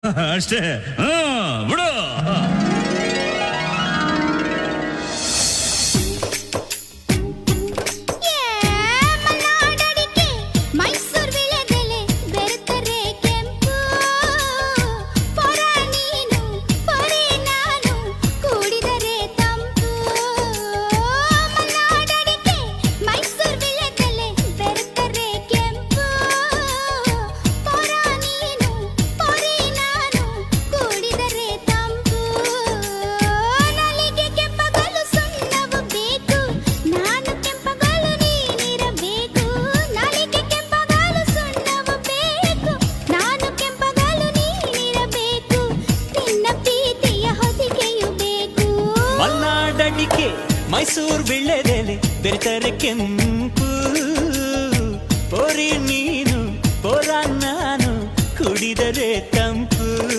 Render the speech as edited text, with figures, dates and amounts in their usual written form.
ಅಷ್ಟೇ ಬಿಡು. ಮಲ್ನಾಡಡಿಕೆ ಮೈಸೂರು ವಿಳ್ಯದೆಲೆ ಬೆರೆತರೆ ಕೆಂಪು, ಪೊರಿ ನೀನು ಪೊರ ನಾನು ಕುಡಿದರೆ ತಂಪು.